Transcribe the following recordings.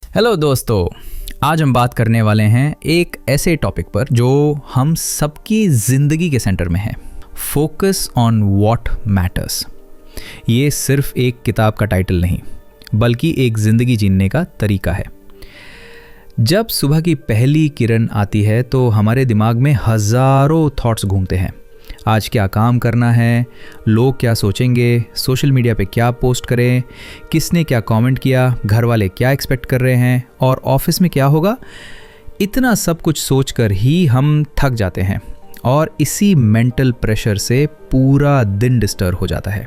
Hello दोस्तों, आज हम बात करने वाले हैं एक ऐसे टॉपिक पर जो हम सबकी ज़िंदगी के सेंटर में है। Focus on what matters. ये सिर्फ एक किताब का टाइटल नहीं, बल्कि एक ज़िंदगी जीने का तरीका है। जब सुबह की पहली किरण आती है तो हमारे दिमाग में हज़ारों थॉट्स घूमते हैं। आज क्या काम करना है, लोग क्या सोचेंगे, सोशल मीडिया पे क्या पोस्ट करें, किसने क्या कमेंट किया, घर वाले क्या एक्सपेक्ट कर रहे हैं और ऑफिस में क्या होगा। इतना सब कुछ सोचकर ही हम थक जाते हैं और इसी मेंटल प्रेशर से पूरा दिन डिस्टर्ब हो जाता है।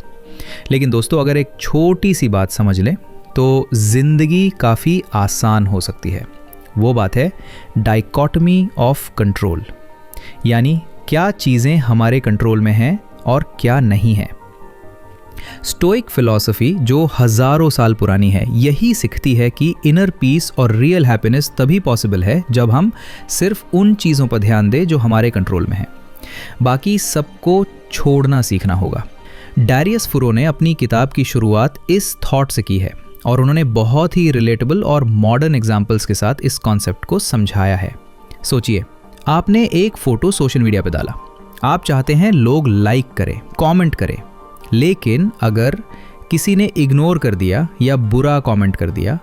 लेकिन दोस्तों, अगर एक छोटी सी बात समझ लें तो ज़िंदगी काफ़ी आसान हो सकती है। वो बात है डाइकोटमी ऑफ कंट्रोल, यानी क्या चीज़ें हमारे कंट्रोल में हैं और क्या नहीं है। स्टोइक फिलॉसफी जो हज़ारों साल पुरानी है, यही सिखाती है कि इनर पीस और रियल हैप्पीनेस तभी पॉसिबल है जब हम सिर्फ उन चीज़ों पर ध्यान दें जो हमारे कंट्रोल में है। बाकी सबको छोड़ना सीखना होगा। डैरियस फुरो ने अपनी किताब की शुरुआत इस थॉट से की है और उन्होंने बहुत ही रिलेटेबल और मॉडर्न एग्जाम्पल्स के साथ इस कॉन्सेप्ट को समझाया है। सोचिए, आपने एक फ़ोटो सोशल मीडिया पे डाला। आप चाहते हैं लोग लाइक करें, कमेंट करें, लेकिन अगर किसी ने इग्नोर कर दिया या बुरा कमेंट कर दिया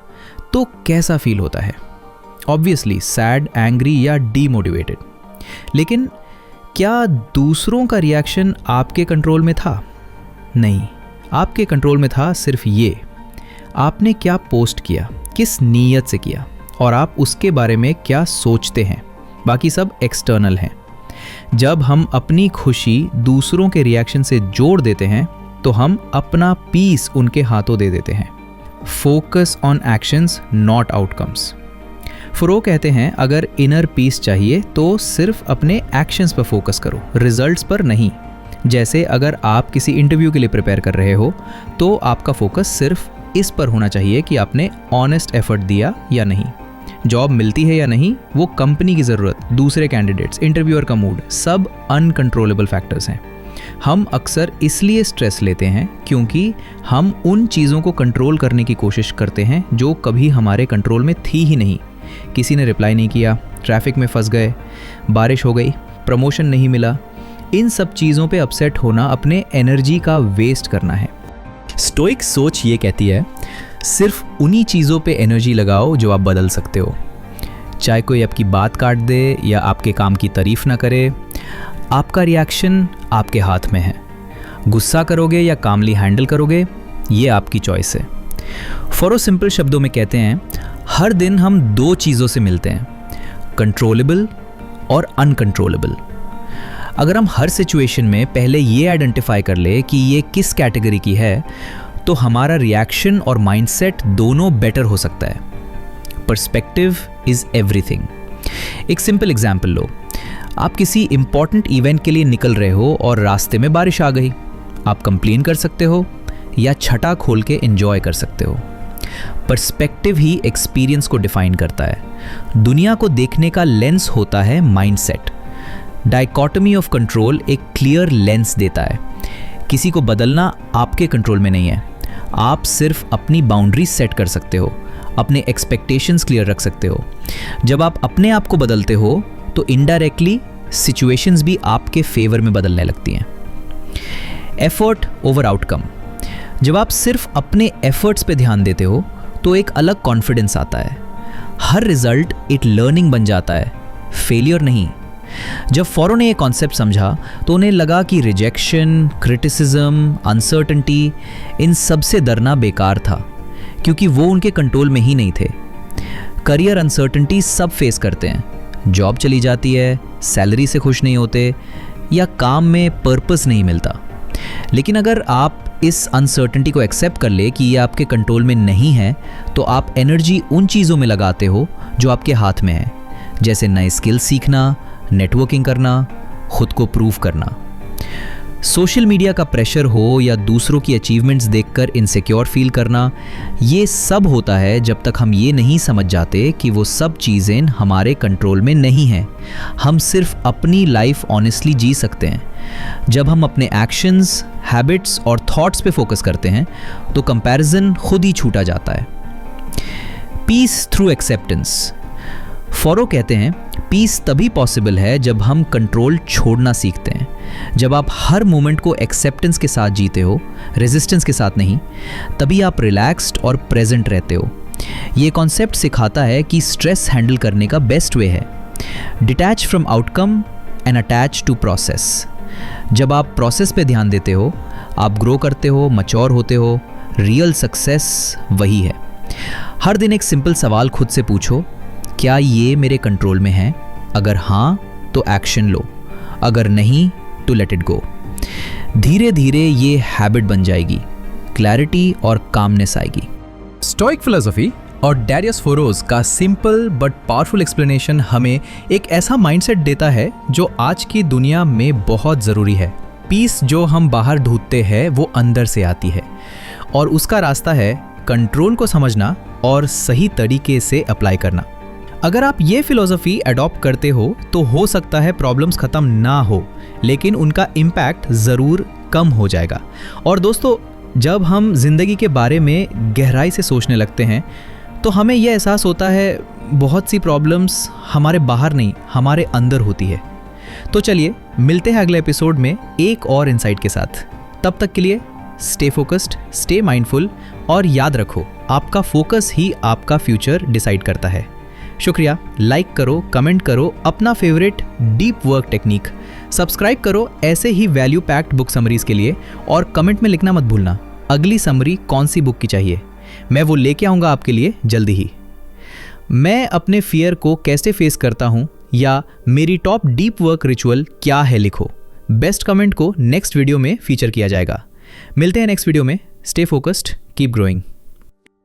तो कैसा फील होता है? ऑब्वियसली सैड, एंग्री या डीमोटिवेटेड। लेकिन क्या दूसरों का रिएक्शन आपके कंट्रोल में था? नहीं, आपके कंट्रोल में था सिर्फ ये, आपने क्या पोस्ट किया, किस नीयत से किया और आप उसके बारे में क्या सोचते हैं। बाकी सब एक्सटर्नल हैं। जब हम अपनी खुशी दूसरों के रिएक्शन से जोड़ देते हैं तो हम अपना पीस उनके हाथों दे देते हैं। Focus on actions not outcomes. फुरो कहते हैं अगर इनर पीस चाहिए तो सिर्फ अपने एक्शंस पर फोकस करो, रिजल्ट्स पर नहीं। जैसे अगर आप किसी इंटरव्यू के लिए प्रिपेयर कर रहे हो तो आपका फोकस सिर्फ इस पर होना चाहिए कि आपने ऑनेस्ट एफर्ट दिया या नहीं। जॉब मिलती है या नहीं, वो कंपनी की ज़रूरत, दूसरे कैंडिडेट्स, इंटरव्यूअर का मूड, सब अनकंट्रोलेबल फैक्टर्स हैं। हम अक्सर इसलिए स्ट्रेस लेते हैं क्योंकि हम उन चीज़ों को कंट्रोल करने की कोशिश करते हैं जो कभी हमारे कंट्रोल में थी ही नहीं। किसी ने रिप्लाई नहीं किया, ट्रैफिक में फंस गए, बारिश हो गई, प्रमोशन नहीं मिला। इन सब चीज़ों पे अपसेट होना अपने एनर्जी का वेस्ट करना है। स्टोइक सोच ये कहती है सिर्फ उन्हीं चीज़ों पे एनर्जी लगाओ जो आप बदल सकते हो। चाहे कोई आपकी बात काट दे या आपके काम की तारीफ ना करे, आपका रिएक्शन आपके हाथ में है। गुस्सा करोगे या कामली हैंडल करोगे, ये आपकी चॉइस है। फॉरो सिंपल शब्दों में कहते हैं हर दिन हम दो चीज़ों से मिलते हैं, कंट्रोलेबल और अनकंट्रोलेबल। अगर हम हर सिचुएशन में पहले ये आइडेंटिफाई कर ले कि ये किस कैटेगरी की है तो हमारा रिएक्शन और माइंडसेट दोनों बेटर हो सकता है। Perspective is everything. एक सिंपल एग्जांपल लो, आप किसी इंपॉर्टेंट इवेंट के लिए निकल रहे हो और रास्ते में बारिश आ गई। आप कंप्लेन कर सकते हो या छटा खोल के एंजॉय कर सकते हो। पर्सपेक्टिव ही एक्सपीरियंस को डिफाइन करता है। दुनिया को देखने का लेंस होता है माइंडसेट। डाइकोटमी ऑफ कंट्रोल एक क्लियर लेंस देता है। किसी को बदलना आपके कंट्रोल में नहीं है। आप सिर्फ अपनी बाउंड्रीज सेट कर सकते हो, अपने एक्सपेक्टेशंस क्लियर रख सकते हो। जब आप अपने आप को बदलते हो तो इनडायरेक्टली सिचुएशंस भी आपके फेवर में बदलने लगती हैं। Effort over outcome. जब आप सिर्फ अपने एफर्ट्स पे ध्यान देते हो तो एक अलग कॉन्फिडेंस आता है। हर रिजल्ट एक लर्निंग बन जाता है, फेलियर नहीं। जब फॉरो ने ये कॉन्सेप्ट समझा तो उन्हें लगा कि रिजेक्शन, क्रिटिसिज्म, अनसर्टेनिटी, इन सब से डरना बेकार था क्योंकि वो उनके कंट्रोल में ही नहीं थे। करियर अनसर्टेनिटी सब फेस करते हैं। जॉब चली जाती है, सैलरी से खुश नहीं होते या काम में पर्पस नहीं मिलता। लेकिन अगर आप इस अनसर्टेनिटी को एक्सेप्ट कर ले कि ये आपके कंट्रोल में नहीं है तो आप एनर्जी उन चीज़ों में लगाते हो जो आपके हाथ में है, जैसे नए स्किल सीखना, नेटवर्किंग करना, खुद को प्रूव करना। सोशल मीडिया का प्रेशर हो या दूसरों की अचीवमेंट्स देखकर इनसिक्योर फील करना, ये सब होता है जब तक हम ये नहीं समझ जाते कि वो सब चीज़ें हमारे कंट्रोल में नहीं हैं। हम सिर्फ अपनी लाइफ ऑनेस्टली जी सकते हैं। जब हम अपने एक्शंस, हैबिट्स और थॉट्स पे फोकस करते हैं तो कंपैरिजन खुद ही छूटा जाता है। Piece through acceptance. फॉरो कहते हैं पीस तभी पॉसिबल है जब हम कंट्रोल छोड़ना सीखते हैं। जब आप हर मोमेंट को एक्सेप्टेंस के साथ जीते हो, रेजिस्टेंस के साथ नहीं, तभी आप रिलैक्स्ड और प्रेजेंट रहते हो। ये कॉन्सेप्ट सिखाता है कि स्ट्रेस हैंडल करने का बेस्ट वे है detach from outcome and attach to process. जब आप प्रोसेस पे ध्यान देते हो, आप ग्रो करते हो, मैच्योर होते हो। रियल सक्सेस वही है। हर दिन एक सिंपल सवाल खुद से पूछो, क्या ये मेरे कंट्रोल में है? अगर हाँ तो एक्शन लो, अगर नहीं तो लेट इट गो। धीरे धीरे ये हैबिट बन जाएगी, क्लैरिटी और कामनेस आएगी। स्टोइक फिलॉसफी और डैरियस फोरोज का सिंपल बट पावरफुल एक्सप्लेनेशन हमें एक ऐसा माइंडसेट देता है जो आज की दुनिया में बहुत ज़रूरी है। पीस जो हम बाहर ढूंढते हैं वो अंदर से आती है, और उसका रास्ता है कंट्रोल को समझना और सही तरीके से अप्लाई करना। अगर आप ये फिलॉसफी अडॉप्ट करते हो सकता है प्रॉब्लम्स ख़त्म ना हो, लेकिन उनका इम्पैक्ट ज़रूर कम हो जाएगा। और दोस्तों, जब हम ज़िंदगी के बारे में गहराई से सोचने लगते हैं तो हमें यह एहसास होता है बहुत सी प्रॉब्लम्स हमारे बाहर नहीं, हमारे अंदर होती है। तो चलिए मिलते हैं अगले एपिसोड में एक और इनसाइट के साथ। तब तक के लिए स्टे फोकस्ड, स्टे माइंडफुल, और याद रखो आपका फोकस ही आपका फ्यूचर डिसाइड करता है। शुक्रिया। लाइक करो, कमेंट करो अपना favourite deep work technique, subscribe करो ऐसे ही वैल्यू पैक्ड बुक समरीज के लिए, और कमेंट में लिखना मत भूलना अगली समरी कौन सी बुक की चाहिए। मैं वो लेके आऊँगा आपके लिए जल्दी ही। मैं अपने फियर को कैसे फेस करता हूँ या मेरी टॉप डीप वर्क रिचुअल क्या है, लिखो। बेस्ट कमेंट को नेक्स्ट वीडियो में फीचर किया जाएगा। मिलते हैं नेक्स्ट वीडियो में। Stay focused, keep growing.